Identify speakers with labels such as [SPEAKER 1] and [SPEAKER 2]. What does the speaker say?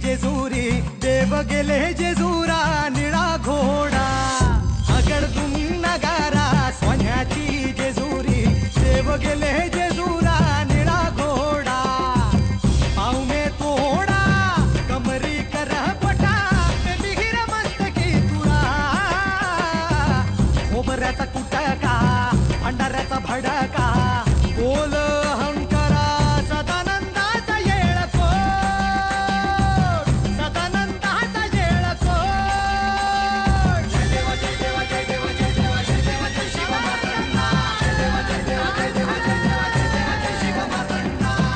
[SPEAKER 1] जेजुरी देव गेले जेजुरा निळा घोडा अगडतून नगारा सोन्याची जेजुरी देव गेले जेजुरा निळा घोडा पाव में तोडा कमरी कर पटा बिहिर मस्तकी तुरा खोबऱ्याचा कुटका भंडाऱ्याचा भडका बोल